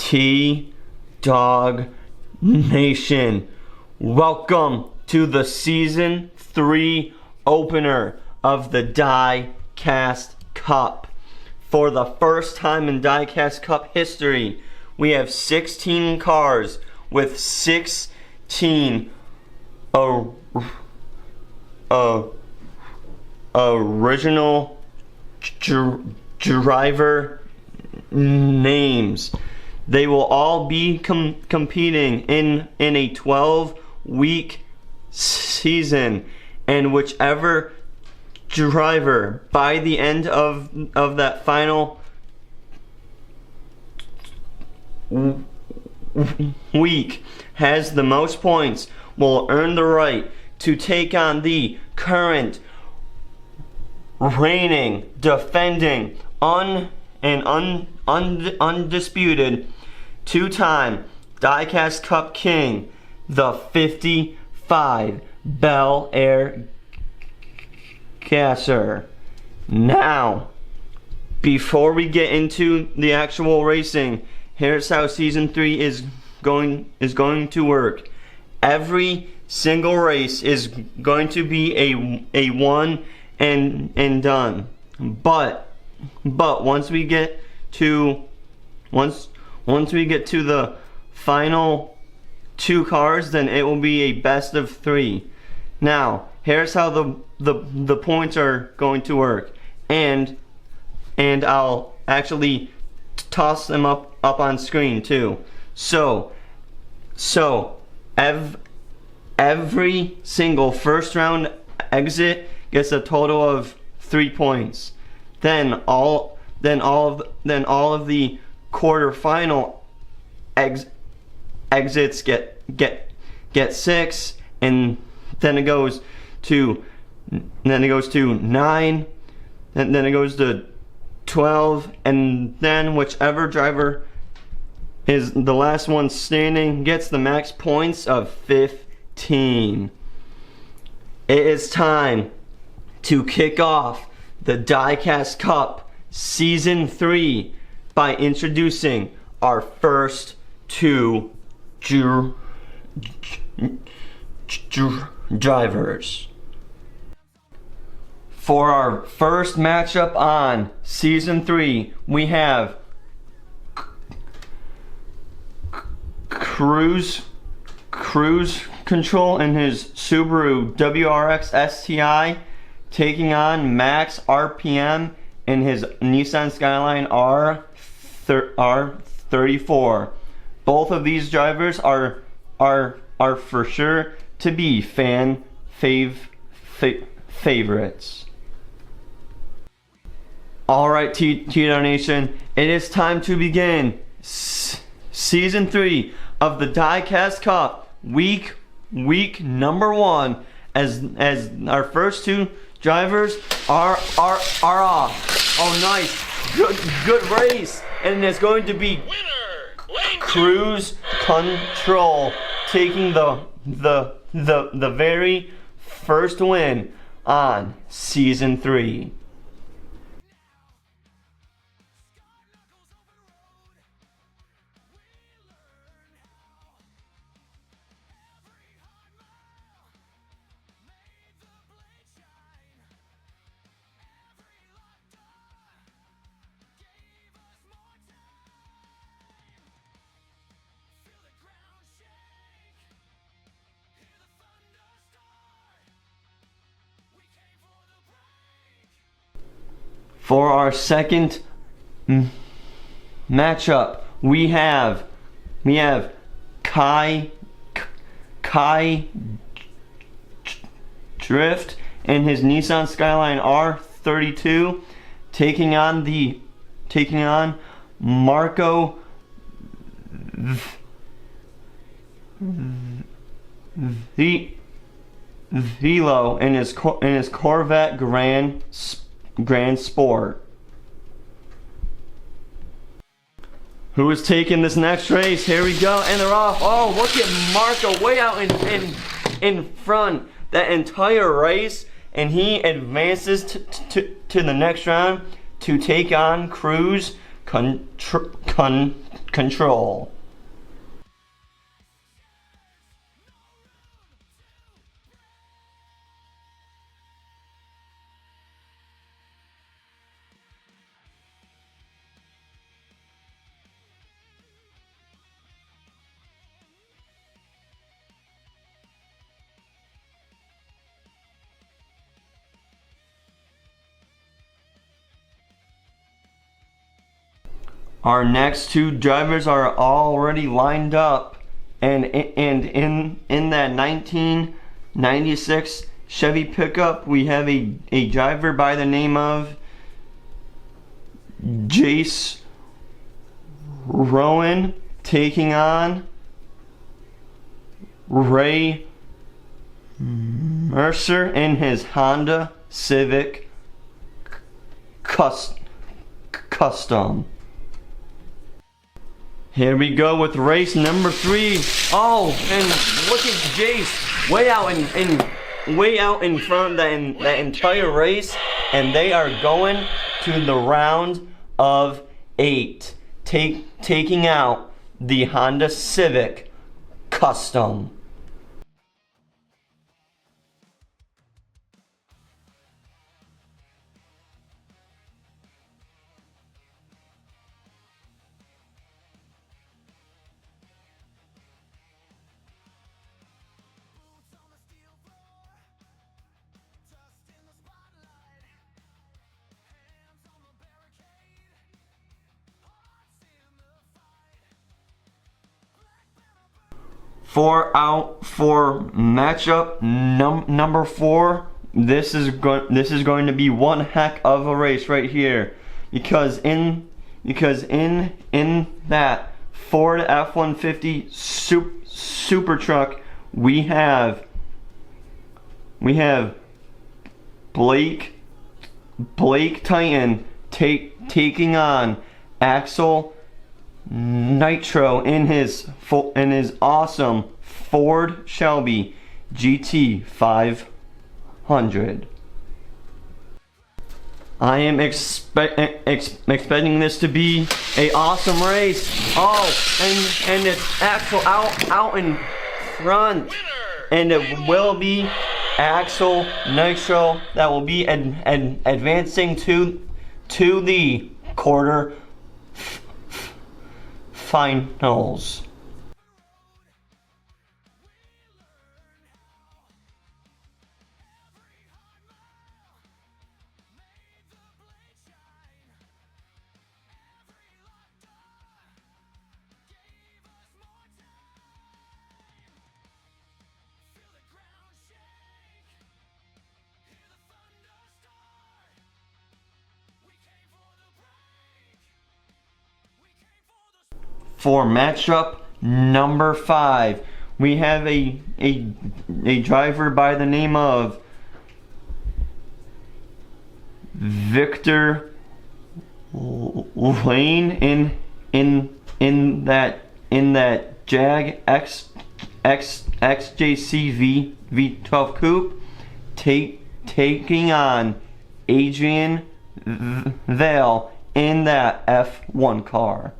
T-Dog Nation. Welcome to the Season 3 opener of the Diecast Cup. For the first time in Diecast Cup history, we have 16 cars with 16 original driver names. They will all be competing in a 12-week season, and whichever driver by the end of that final week has the most points will earn the right to take on the current reigning, defending, undisputed two-time Diecast Cup King, the 55 Bel Air Gasser. Now, before we get into the actual racing, here's how Season 3 is going to work. Every single race is going to be a one and done. But once we get to the final two cars, then it will be a best of 3. Now, here's how the points are going to work, and I'll actually toss them up on screen too. So every single first round exit gets a total of 3 points. Then all of the quarterfinal exits get 6, and then it goes to 9, and then it goes to 12, and then whichever driver is the last one standing gets the max points of 15. It is time to kick off the Diecast Cup Season 3 by introducing our first two drivers. For our first matchup on Season 3, we have Cruise Control in his Subaru WRX STI, taking on Max RPM in his Nissan Skyline R34. Both of these drivers are for sure to be fan favorites. Alright, T-Dog Nation, it is time to begin Season 3 of the Diecast Cup, week number 1, as our first two drivers are off. Oh, nice, good race, and it's going to be Cruise Control taking the very first win on Season 3. For our second matchup, we have Kai Drift and his Nissan Skyline R32 taking on Marco Velo in his Corvette Grand Sport. Who is taking this next race? Here we go, and they're off. Oh, look at Marco way out in front that entire race, and he advances to the next round to take on Cruise Control. control. Our next two drivers are already lined up, and in that 1996 Chevy pickup, we have a driver by the name of Jace Rowan taking on Ray Mercer in his Honda Civic Custom. Here we go with race number 3. Oh, and look at Jace way out in front of the entire race, and they are going to the round of 8, taking out the Honda Civic Custom. For matchup number 4, this is going to be one heck of a race right here, because in that Ford F-150 super truck we have Blake Titan taking on Axel Nitro in his awesome Ford Shelby GT 500. I am expecting this to be a awesome race. Oh, and it's Axel out in front, and it will be Axel Nitro that will be advancing to the quarterfinals. For matchup number 5, we have a driver by the name of Victor Lane in that Jag XJC V12 coupe, taking on Adrian Vale in that F1 car.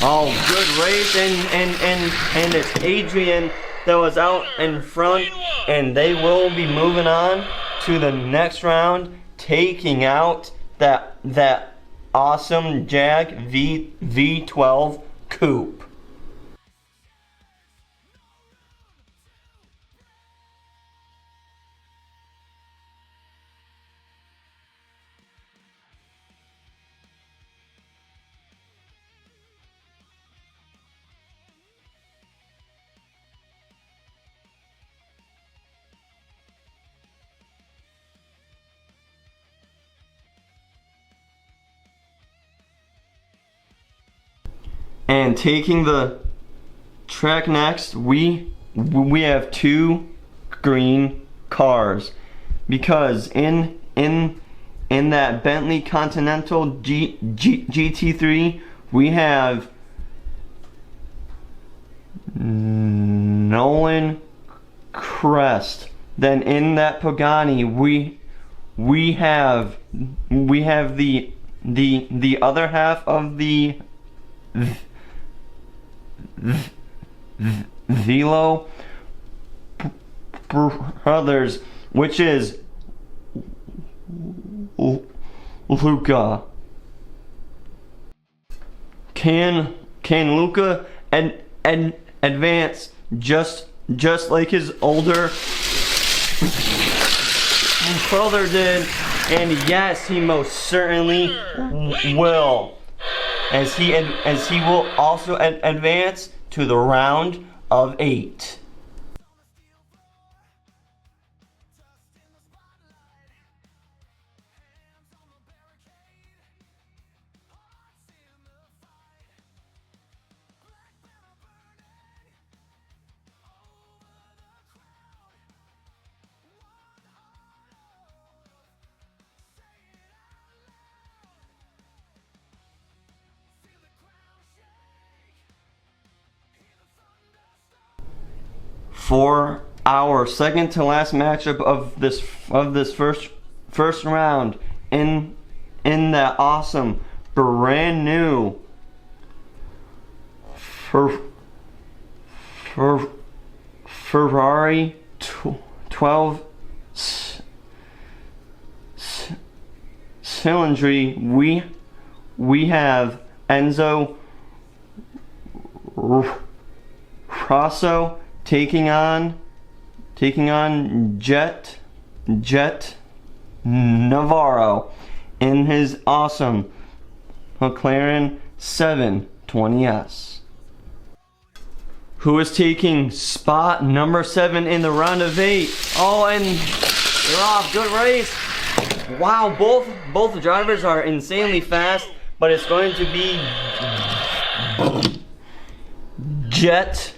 Oh, good race, and it's Adrian that was out in front, and they will be moving on to the next round, taking out that awesome Jag V12 coupe. And taking the track next, we have 2 green cars, because in that Bentley Continental GT3 we have Nolan Crest. Then in that Pagani we have the other half of the Velo brothers, which is Luca. Can Luca advance just like his older brother did? And yes, he most certainly will, as he will also advance to the round of 8. For our second to last matchup of this first round in that awesome brand new Ferrari 12 cylindry, we have Enzo Rosso taking on Jet Navarro in his awesome McLaren 720S. Who is taking spot number 7 in the round of 8? Oh, and they're off. Good race. Wow, both the drivers are insanely fast, but it's going to be Jet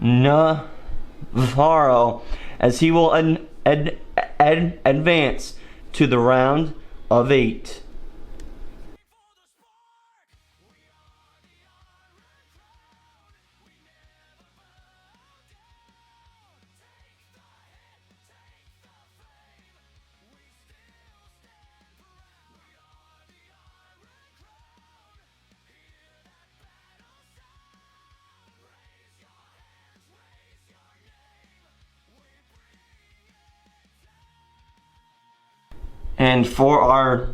Navarro, as he will advance to the round of 8. And for our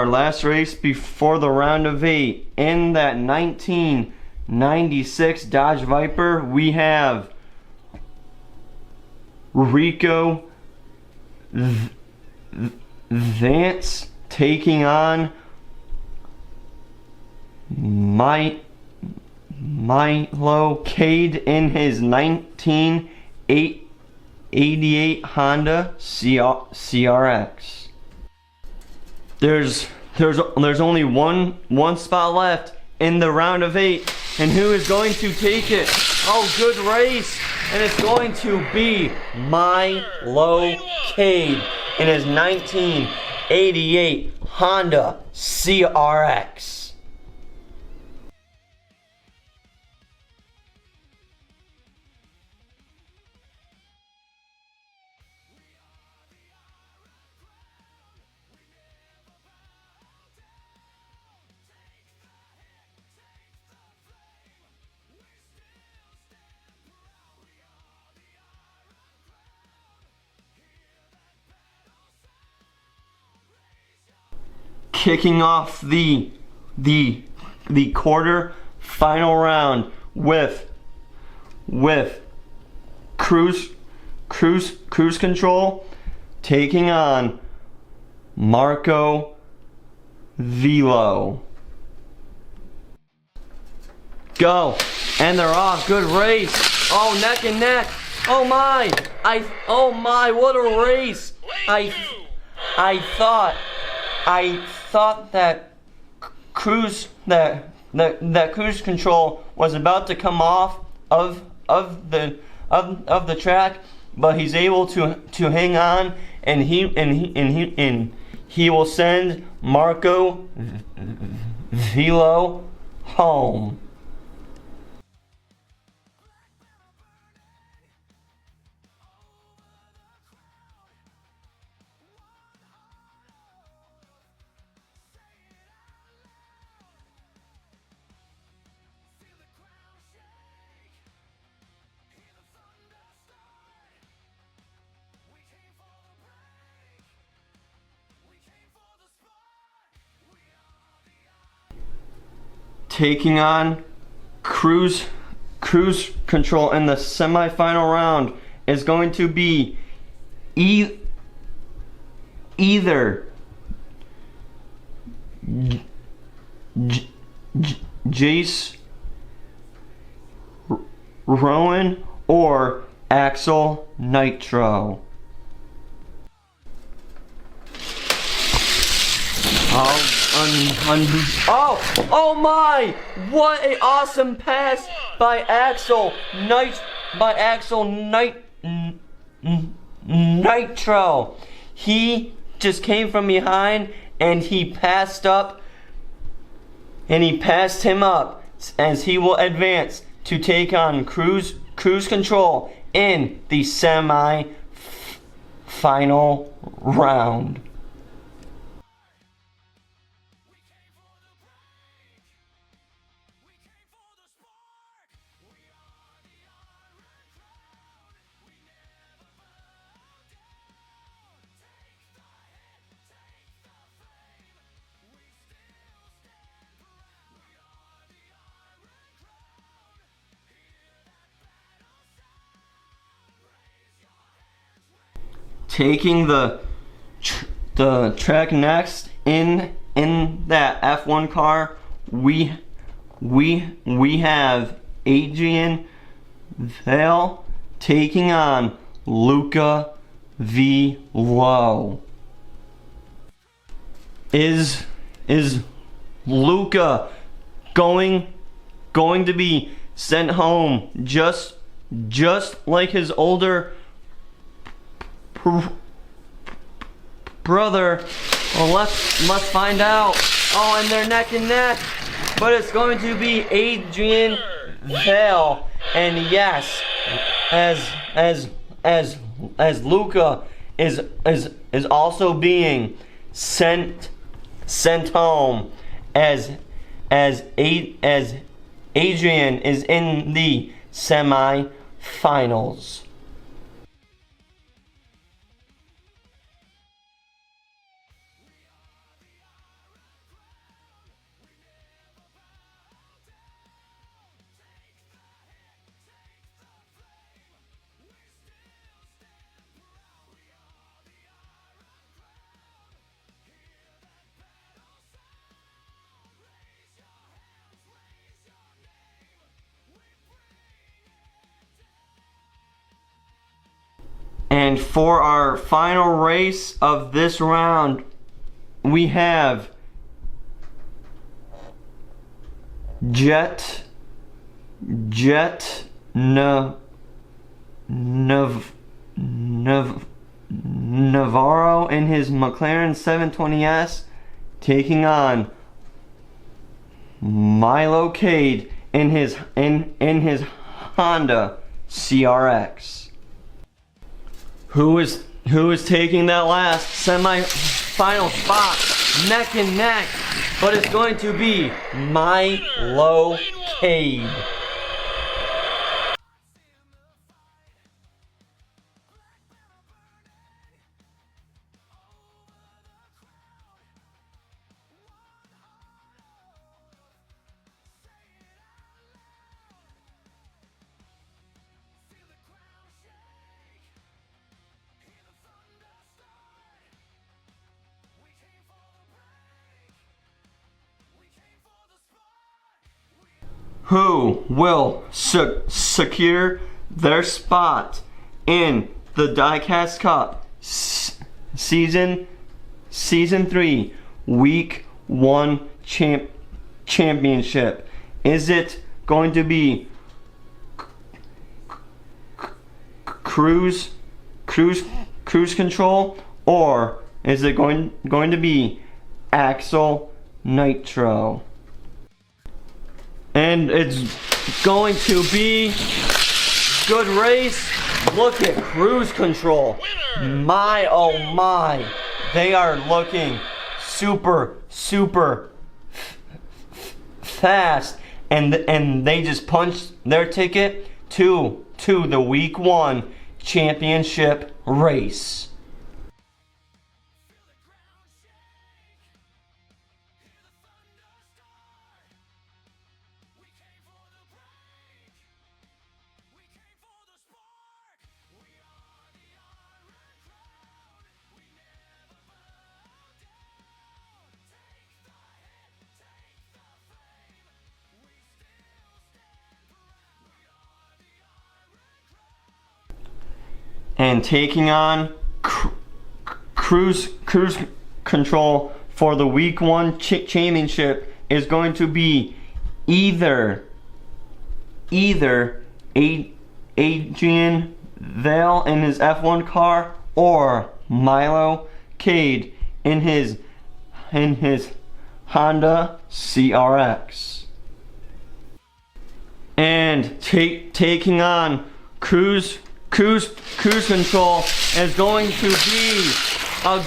last race before the round of 8, in that 1996 Dodge Viper, we have Rico Vance taking on Milo Cade in his 1988 Honda CRX. There's only one spot left in the round of 8, and who is going to take it? Oh, good race, and it's going to be Milo Cade in his 1988 Honda CRX. Kicking off the quarter final round with cruise control taking on Marco Velo. Go, and they're off. Good race. Oh, neck and neck. Oh my! What a race! I thought that cruise control was about to come off of the track, but he's able to hang on, and he will send Marco Velo home. taking on cruise control in the semifinal round is going to be either Jace Rowan or Axel Nitro. Oh my! What a awesome pass by Axel Nitro. He just came from behind and he passed him up as he will advance to take on cruise control in the semi-final round. Taking the track next in that F1 car, we have Adrian Vale taking on Luca V. Lowe. Is Luca going to be sent home just like his older brother? Well, let's find out. Oh, and they're neck and neck, but it's going to be Adrian Vale. And yes, as Luca is also being sent home as Adrian is in the semi-finals. And for our final race of this round, we have Navarro in his McLaren 720S taking on Milo Cade in his Honda CRX. Who is taking that last semi-final spot? Neck and neck, but it's going to be Milo Cade. Who will secure their spot in the Diecast Cup Season 3 Week 1 Championship? Is it going to be cruise control, or is it going to be Axel Nitro? And it's going to be good race. Look at cruise control. My oh my, they are looking super fast, and they just punched their ticket to the Week 1 championship race. and taking on cruise control for the week 1 championship is going to be either Adrian Vale in his F1 car or Milo Cade in his Honda CRX. And taking on cruise control is going to be a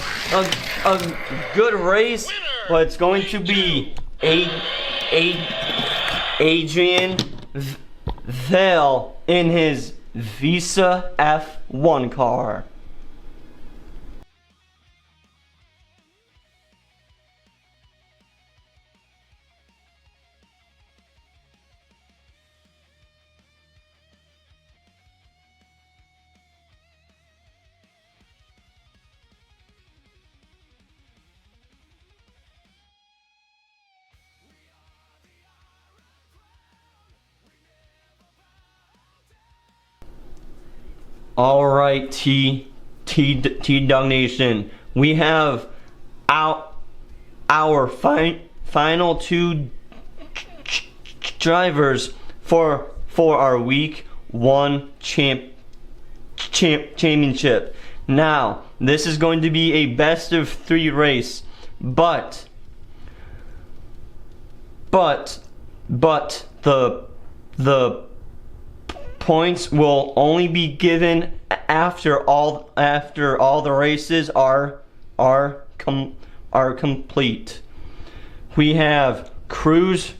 good race, but it's going to be Adrian Vale in his Visa F1 car. Alright, T-Dog Nation, we have our final 2 drivers for our week 1 championship. Now, this is going to be a best of 3 race, but the points will only be given after all the races are complete. We have cruise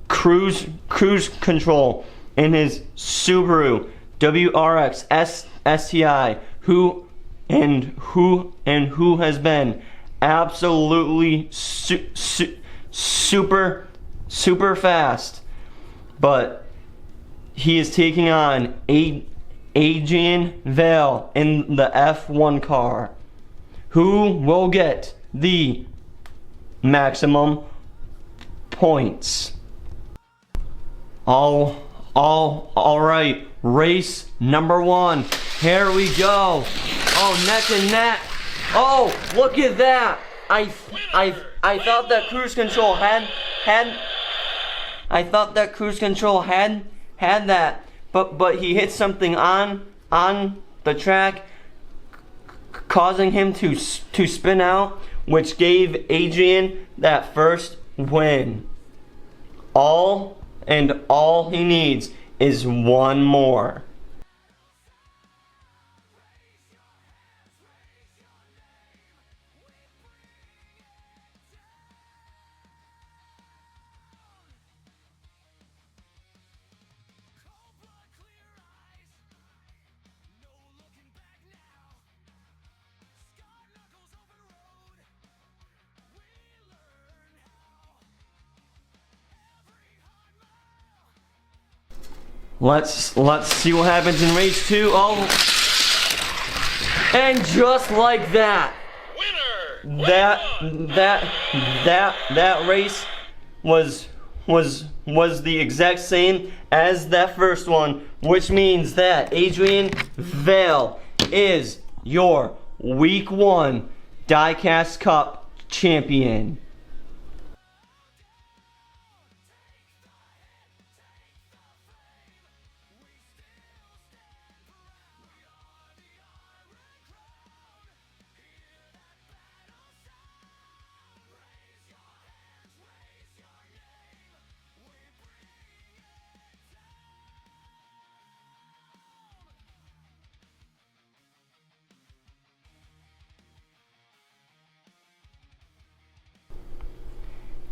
control in his Subaru WRX STI, who has been absolutely super fast, but he is taking on Adrian Vale in the F1 car, who will get the maximum points. All right, race number 1. Here we go. Oh, neck and neck. Oh, look at that. I thought that cruise control had that, but he hit something on the track, causing him to spin out, which gave Adrian that first win. All he needs is one more. Let's see what happens in race 2. Oh, and just like that, Winner! that race was the exact same as that first one, which means that Adrian Vale is your Week 1 Diecast Cup champion.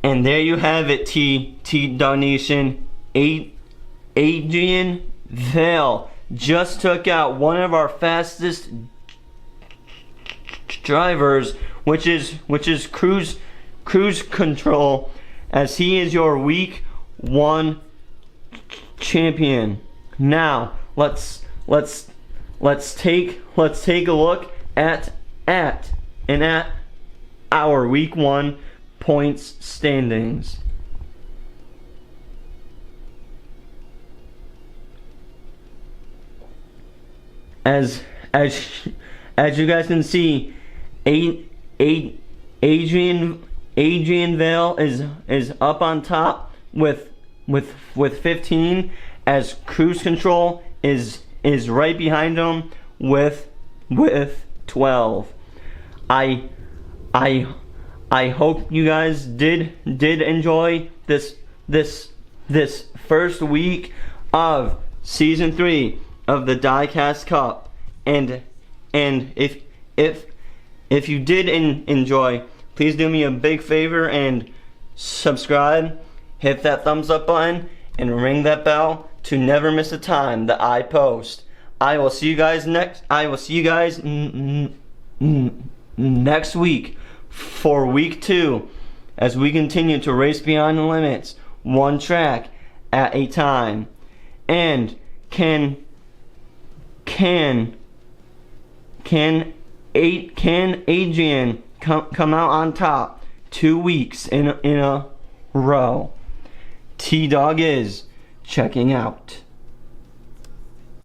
And there you have it, T-Dog Nation. Adrian Vale just took out one of our fastest drivers, which is cruise control, as he is your Week 1 champion. Now let's take a look at our Week 1 points standings. As you guys can see, Adrian Vale is up on top with 15, as Cruise Control is right behind him with 12. I hope you guys did enjoy this first week of season 3 of the Diecast Cup, and if you did enjoy, please do me a big favor and subscribe, hit that thumbs up button, and ring that bell to never miss a time that I post. I will see you guys next week for week 2, as we continue to race beyond the limits, one track at a time. And can Adrian come out on top 2 weeks in a row? T-Dog is checking out.